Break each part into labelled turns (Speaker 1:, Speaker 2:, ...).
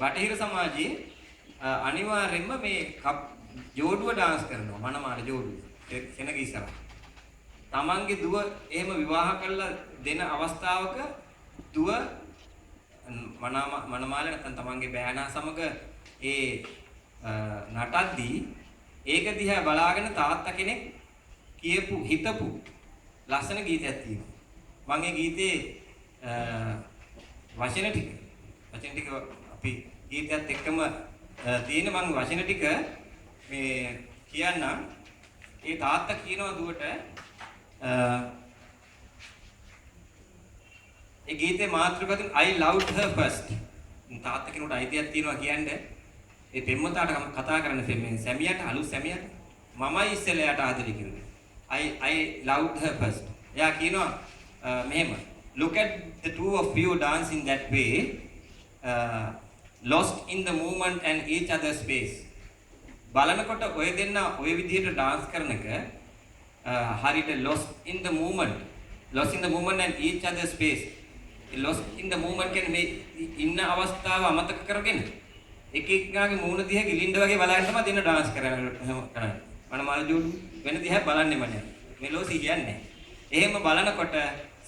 Speaker 1: බටහිර සමාජයේ අනිවාර්යයෙන්ම මේ ජෝඩුව ඩාන්ස් කරනවා මනමාර ජෝඩුව. සෙනග ඉස්සරහ. තමන්ගේ දුව එහෙම විවාහ කරලා දෙන අවස්ථාවක දුව මනමාල නැත්නම් තමන්ගේ බෑනා සමග ඒ නටද්දී ඒක දිහා බලාගෙන තාත්තා කෙනෙක් කියපු හිතපු ලස්සන ගීතයක් තියෙනවා. මම ඒ ගීතේ වචන ටික අපි ගීතයත් එක්කම තියෙන මම වචන ටික මේ කියන්නම්. ඒ තාත්තා කියනවා දුවට ඒ ගීතේ මාතෘකාවෙන් I loved her first. තාත්තා කෙනෙකුට අයිතියක් තියෙනවා කියන්නේ ඒ පෙම්වතාට කතා කරන්න සැමියාට අලුත් සැමියාට මමයි ඉස්සෙල්ලාට ආදරේ කිව්වේ. I loved her first. එයා කියනවා මෙහෙම look at the two of you dancing that way lost in the movement and each other's space. බලනකොට ඔය දෙන්න ඔය විදිහට dance කරන එක හරියට lost in the movement and each other's space. lost in the movement කියන්නේ මේ ඉන්න අවස්ථාව අමතක කරගෙන එක එක්කගේ මූණ දිහා ගිලින්ඩ වගේ බලාගෙන තමයි දෙන්න dance කරන්නේ. මනමාල ජෝඩු වෙන දිහා බලන්නෙම නෑ. මෙලෝසි කියන්නේ. එහෙම බලනකොට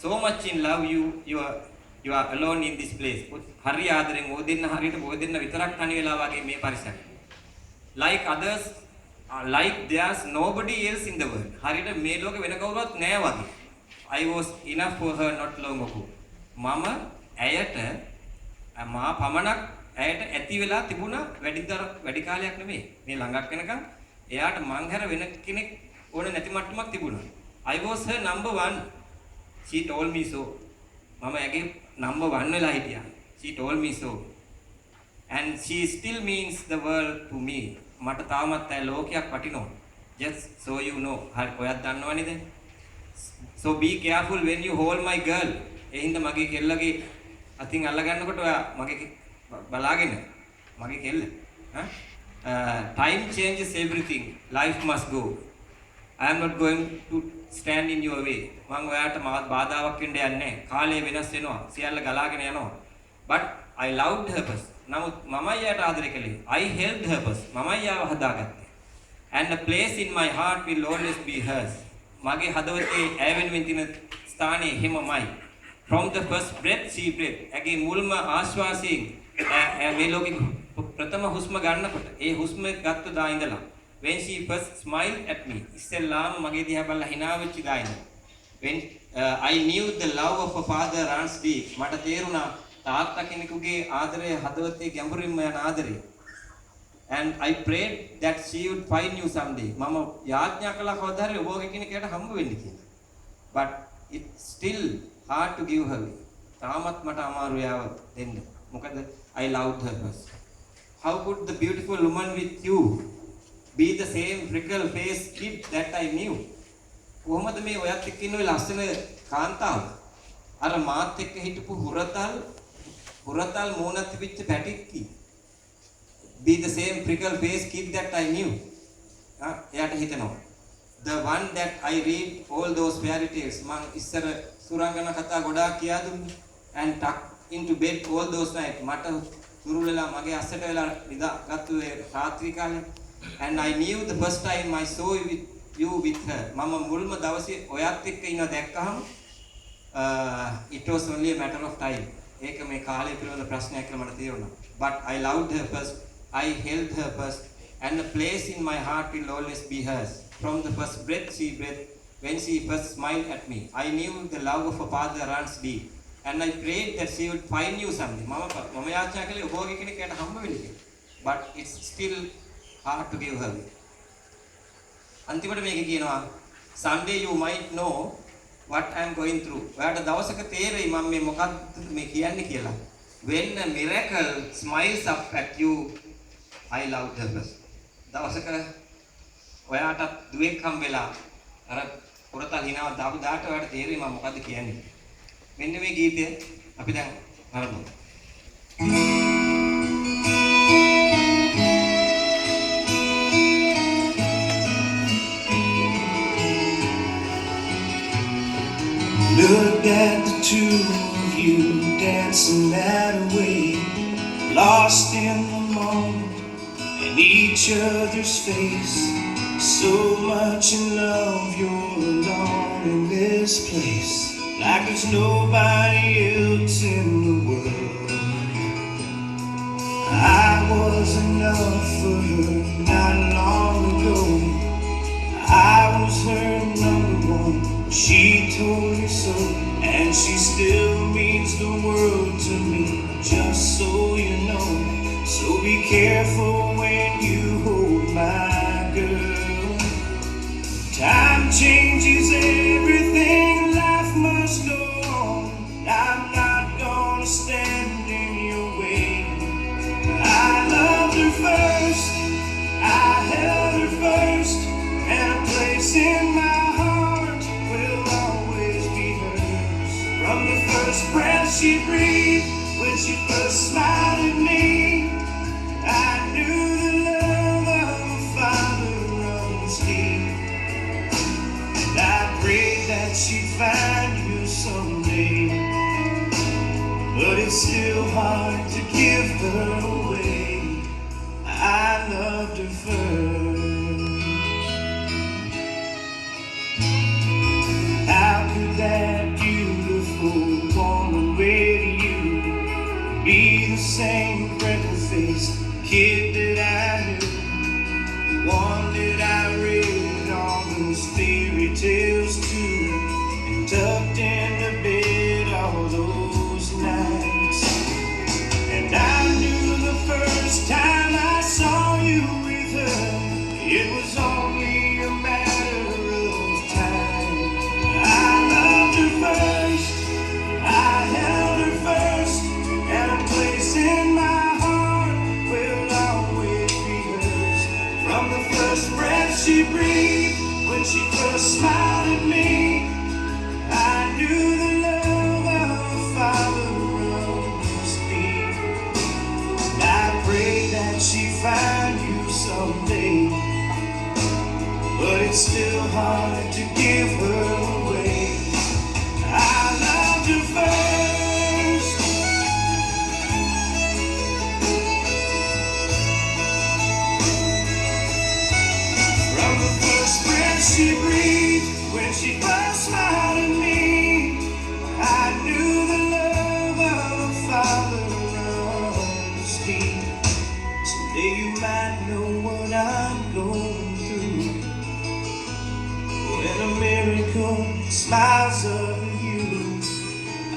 Speaker 1: so much in love you are alone in this place. හරි ආදරෙන් ඕ දෙන්න හරියට ඕ දෙන්න විතරක් තනි වෙලා වගේ මේ පරිසරය. like others like there's nobody else in the world. හරියට මේ ලෝකෙ වෙන කවුරුවත් නෑ වගේ. I was enough for her not long ago. මම ඇයට මා පමණක් ඇයට ඇති වෙලා තිබුණා වැඩි කාලයක් නෙමෙයි. මේ ළඟක් වෙනකන් එයාට මං හැර වෙන කෙනෙක් ඕන නැති මට්ටමක් තිබුණා. I was her number one. She told me so. මම ඇගේ number one වෙලා හිටියා. She told me so. And she still means the world to me. මට තාමත් ඇය ලෝකයක් වටිනවා. Just so you know. හරි ඔයත් දන්නවනේ දැන්. So be careful when you hold my girl. එහිඳ මගේ කෙල්ලගේ අතින් අල්ල ගන්නකොට ඔයා මගේ බලාගෙන මගේ කෙල්ල time changes everything. Life must go. I am not going to stand in your way. මම ඔයාට බාධාවක් වෙන්න යන්නේ නැහැ. කාලය වෙනස් වෙනවා. සියල්ල ගලාගෙන යනවා. But I loved her first. නමුත් මමයි යාට ආදරය කළේ. I helped her first. මමයි යාව හදාගත්තේ. And the place in my heart will always be hers. මගේ හදවතේ ඇය වෙනුවෙන් තියෙන ස්ථානය එහෙමමයි. From the first breath she breathed. ඇගේ මුල්ම ආශ්වාසයෙන් මේ ලෝකෙ ප්‍රථම හුස්ම ගන්නකොට ඒ හුස්ම ගත්ත දා ඉඳලා when she first smiled at me ඉස්සෙල්ලාම මගේ දිහා බලලා hina වෙච්ච දා ඉඳලා when I knew the love of a father runs deep. මට තේරුණා තාත්තා කෙනෙකුගේ ආදරය හදවතේ ගැඹුරින්ම යන ආදරය. And I prayed that she would find you someday. මම යාඥා කළා කවදා හරි ඔබ වගේ කෙනෙක්ට හම්බ වෙන්න කියලා. But it's still hard to give her. තාමත් මට අමාරු යාව දෙන්න. මොකද I loved her first. How could the beautiful woman with you be the same freckle face kid that I knew? කොහොමද මේ ඔයත් එක්ක ඉන්න ඔය ලස්සන කාන්තාව අර මාත් එක්ක හිටපු හුරතල් මූණත් තිබිච්ච පැටික්කි be the same freckle face kid that I knew. එයාට හිතෙනවා the one that I read all those fairy tales. මං ඉස්සර සුරංගන කතා ගොඩාක් කියා දුන්නේ and tuck into bed all those nights. මට සුරුලලා මගේ අස්සට වෙලා නිදාගත්තු ඒ රාත්‍රී කාලේ. And I knew the first time I saw you with her. මම මුල්ම දවසේ ඔයත් එක්ක ඉන්න දැක්කහම it was only a matter of time. ඒක මේ කාලය පිළිබඳ ප්‍රශ්නයක් කියලා මට තේරුණා. But I loved her first. I held her first. And a place in my heart will always be hers. From the first breath she breathed, when she first smiled at me, I knew the love of a father runs deep. And I prayed that she would find you someday. මම යාචනා කළේ ඔබ වගේ කෙනෙක්ට හම්බ වෙන්න කියලා. But it's still hard to give her. අන්තිමට මේක කියනවා someday you might know what I am going through. ඔයාට දවසක තේරෙයි මම මේ මොකක්ද මේ කියන්නේ කියලා. When a miracle smiles up at you, I loved her first. දවසක ඔයාට දුවෙක් හම්බෙලා අර පුරතල් හිනාව දාපු දාට ඔයාට තේරෙයි මම මොකද්ද කියන්නේ. මෙන්න මේ ගීතය අපි දැන් නරඹමු.
Speaker 2: Look at the two of you dancing that way, lost lost in the moment and each other's face. So much in love, you're alone in this place, like there's nobody else in the world. I was enough for her not long ago. I was her number one, she told me so, and she still means the world to me, just so you know. So be careful when you hold my girl. Time changes everything, life must go on. I'm not gonna stand in your way. I loved her first, I held her first, and a place in my heart will always be hers. From the first breath she breathed, when she first smiled at me, I knew the love of a father runs deep. And I prayed that she'd find you someday, but it's still hard to give her away. I loved her first. How could that beautiful woman wait you be the same freckle-faced kid that I knew, one that I read all those fairy tales to, and tucked into bed all those nights? And I knew the first time I saw you with her, it was only a matter of time. I loved her first, I held her first, and a place in my heart will always be hers. From the first breath she breathed, when she first smiled at me, I knew the love of a father runs deep. And I pray that she find you someday, but it's still hard to give her away. I loved her first. From the first breath she breathed, when she first smiled at me, I knew the love of a father runs deep. Someday you might know what I'm going through, when a miracle smiles over you.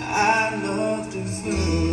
Speaker 2: I loved her first.